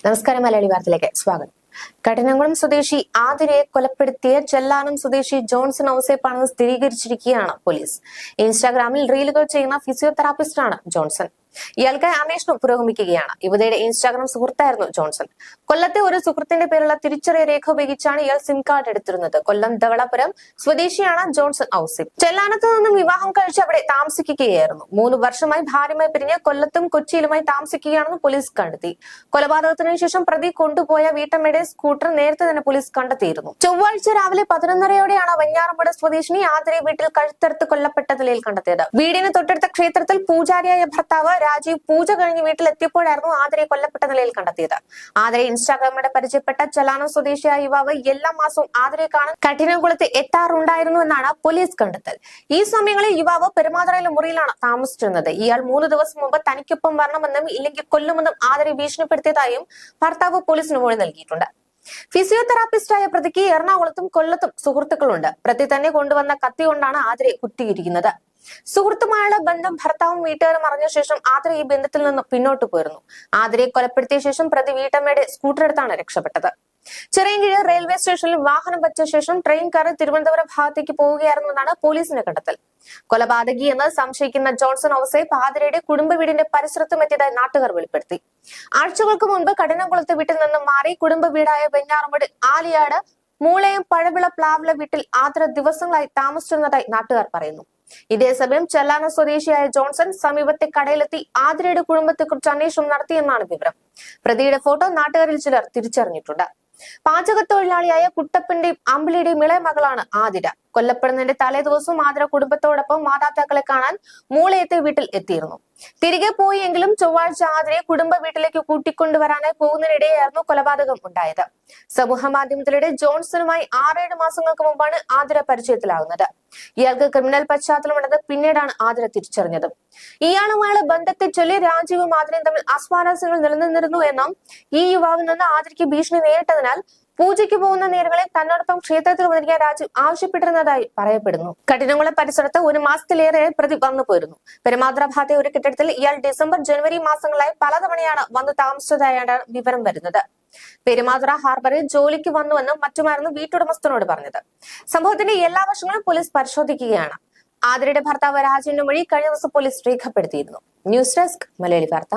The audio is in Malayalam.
നമസ്കാരം. മലയാളി വാർത്തയിലേക്ക് സ്വാഗതം. കഠിനംകുളം സ്വദേശി ആതിരയെ കൊലപ്പെടുത്തിയ ചെല്ലാനം സ്വദേശി ജോൺസൺ ഔസേപ്പാണെന്ന് സ്ഥിരീകരിച്ചിരിക്കുകയാണ് പോലീസ്. ഇൻസ്റ്റാഗ്രാമിൽ റീലുകൾ ചെയ്യുന്ന ഫിസിയോതെറാപ്പിസ്റ്റാണ് ജോൺസൺ. ഇയാൾക്കായി അന്വേഷണം പുരോഗമിക്കുകയാണ്. യുവതിയുടെ ഇൻസ്റ്റാഗ്രാം സുഹൃത്തായിരുന്നു ജോൺസൺ. കൊല്ലത്തെ ഒരു സുഹൃത്തിന്റെ പേരുള്ള തിരിച്ചറിയ രേഖ ഉപയോഗിച്ചാണ് ഇയാൾ സിം കാർഡ് എടുത്തിരുന്നത്. കൊല്ലം ധവളപുരം സ്വദേശിയാണ് ജോൺസൺ ഔസേപ്പ്. ചെല്ലാനത്ത് നിന്നും വിവാഹം കഴിച്ച് അവിടെ താമസിക്കുകയായിരുന്നു. 3 വർഷമായി ഭാര്യയുമായി പിരിഞ്ഞ് കൊല്ലത്തും കൊച്ചിയിലുമായി താമസിക്കുകയാണെന്ന് പോലീസ് കണ്ടെത്തി. കൊലപാതകത്തിന് ശേഷം പ്രതി കൊണ്ടുപോയ വീട്ടമ്മയുടെ സ്കൂട്ടർ നേരത്തെ തന്നെ പോലീസ് കണ്ടെത്തിയിരുന്നു. ചൊവ്വാഴ്ച രാവിലെ 11:30യോടെയാണ് വെഞ്ഞാറമൂട് സ്വദേശിനി ആതിരയെ വീട്ടിൽ കഴുത്തറുത്ത് കൊല്ലപ്പെട്ട നിലയിൽ കണ്ടെത്തിയത്. വീടിന് തൊട്ടടുത്ത ക്ഷേത്രത്തിൽ പൂജാരിയായ ഭർത്താവ് രാജീവ് പൂജ കഴിഞ്ഞ് വീട്ടിലെത്തിയപ്പോഴായിരുന്നു ആതിരയെ കൊല്ലപ്പെട്ട നിലയിൽ കണ്ടെത്തിയത്. ആതിരയെ ഇൻസ്റ്റാഗ്രാമിലൂടെ പരിചയപ്പെട്ട ചെല്ലാനം സ്വദേശിയായ യുവാവ് എല്ലാ മാസവും ആതിരയെ കാണാൻ കഠിനംകുളത്ത് എത്താറുണ്ടായിരുന്നു എന്നാണ് പോലീസ് കണ്ടെത്തൽ. ഈ സമയങ്ങളിൽ യുവാവ് പെരുമാതുറയിലെ മുറിയിലാണ് താമസിച്ചിരുന്നത്. ഇയാൾ 3 ദിവസം മുമ്പ് തനിക്കൊപ്പം വരണമെന്നും ഇല്ലെങ്കിൽ കൊല്ലുമെന്നും ആതിരയെ ഭീഷണിപ്പെടുത്തിയതായും ഭർത്താവ് പോലീസിന് മൊഴി നൽകിയിട്ടുണ്ട്. ഫിസിയോതെറാപ്പിസ്റ്റായ പ്രതിക്ക് എറണാകുളത്തും കൊല്ലത്തും സുഹൃത്തുക്കളുണ്ട്. പ്രതി തന്നെ കൊണ്ടുവന്ന കത്തി കൊണ്ടാണ് ആതിരയെ കുത്തിയിരിക്കുന്നത്. സുഹൃത്തുമായുള്ള ബന്ധം ഭർത്താവും വീട്ടുകാരും അറിഞ്ഞ ശേഷം ആതിര ഈ ബന്ധത്തിൽ നിന്ന് പിന്നോട്ട് പോയിരുന്നു. ആതിരയെ കൊലപ്പെടുത്തിയ ശേഷം പ്രതി വീട്ടമ്മയുടെ സ്കൂട്ടർ എടുത്താണ് രക്ഷപ്പെട്ടത്. ചിറയൻകീഴ് റെയിൽവേ സ്റ്റേഷനിൽ വാഹനം വച്ച ശേഷം ട്രെയിൻ കയറി തിരുവനന്തപുരം ഭാഗത്തേക്ക് പോവുകയായിരുന്നെന്നാണ് പോലീസിന്റെ കണ്ടെത്തൽ. കൊലപാതകി എന്ന് സംശയിക്കുന്ന ജോൺസൺ ഔസേപ്പ് ആതിരയുടെ കുടുംബ വീടിന്റെ പരിസരത്തും എത്തിയതായി നാട്ടുകാർ വെളിപ്പെടുത്തി. ആഴ്ചകൾക്ക് മുൻപ് കഠിനംകുളത്ത് വീട്ടിൽ നിന്നും മാറി കുടുംബ വീടായ വെഞ്ഞാറമൂട് ആലിയാട് മൂളയം പഴവിള പ്ലാവിള വീട്ടിൽ ആതിര ദിവസങ്ങളായി താമസിച്ചിരുന്നതായി നാട്ടുകാർ പറയുന്നു. ഇതേസമയം ചെല്ലാനം സ്വദേശിയായ ജോൺസൺ സമീപത്തെ കടയിലെത്തി ആതിരയുടെ കുടുംബത്തെക്കുറിച്ച് അന്വേഷണം നടത്തിയെന്നാണ് വിവരം. പ്രതിയുടെ ഫോട്ടോ നാട്ടുകാരിൽ ചിലർ തിരിച്ചറിഞ്ഞിട്ടുണ്ട്. പാചകത്തൊഴിലാളിയായ കുട്ടപ്പന്റെയും അമ്പിളിയുടെയും ഇളയ മകളാണ് ആതിര. കൊല്ലപ്പെടുന്നതിന്റെ തലേ ദിവസവും ആതിര കുടുംബത്തോടൊപ്പം മാതാപിതാക്കളെ കാണാൻ മൂളയത്തെ വീട്ടിൽ എത്തിയിരുന്നു. തിരികെ പോയെങ്കിലും ചൊവ്വാഴ്ച ആതിരയെ കുടുംബ വീട്ടിലേക്ക് കൂട്ടിക്കൊണ്ടുവരാനായി പോകുന്നതിനിടെയായിരുന്നു കൊലപാതകം ഉണ്ടായത്. സമൂഹ മാധ്യമത്തിലൂടെ ജോൺസണുമായി 6-7 മാസങ്ങൾക്ക് മുമ്പാണ് ആതിര പരിചയത്തിലാകുന്നത്. ഇയാൾക്ക് ക്രിമിനൽ പശ്ചാത്തലമുണ്ടെന്ന് പിന്നീടാണ് ആതിര തിരിച്ചറിഞ്ഞത്. ഇയാളുമായുള്ള ബന്ധത്തെ ചൊല്ലി രാജീവും ആതിരയും തമ്മിൽ അസ്വാരസ്യങ്ങൾ നിലനിന്നിരുന്നു എന്നും ഈ യുവാവിൽ നിന്ന് ആതിരയ്ക്ക് ഭീഷണി നേരിട്ടതിനാൽ പൂജയ്ക്ക് പോകുന്ന നേരങ്ങളിൽ തന്നോടൊപ്പം ക്ഷേത്രത്തിൽ വന്നിരിക്കാൻ രാജീവ് ആവശ്യപ്പെട്ടിരുന്നതായി പറയപ്പെടുന്നു. കഠിനംകുളം പരിസരത്ത് 1 മാസത്തിലേറെ പ്രതി വന്നു പോയിരുന്നു. പെരുമാതുറ ഭാഗത്തെ ഒരു കെട്ടിടത്തിൽ ഇയാൾ ഡിസംബർ ജനുവരി മാസങ്ങളായി പലതവണയാണ് വന്ന് താമസിച്ചതായാണ് വിവരം വരുന്നത്. പെരുമാതുറ ഹാർബറിൽ ജോലിക്ക് വന്നുവെന്നും മറ്റുമായിരുന്നു വീട്ടുടമസ്ഥനോട് പറഞ്ഞത്. സംഭവത്തിന്റെ എല്ലാ വശങ്ങളും പോലീസ് പരിശോധിക്കുകയാണ്. ആതിരയുടെ ഭർത്താവ് രാജീവിന്റെ മൊഴി കഴിഞ്ഞ ദിവസം പോലീസ് രേഖപ്പെടുത്തിയിരുന്നു. ന്യൂസ് ഡെസ്ക് മലയാളി വാർത്ത.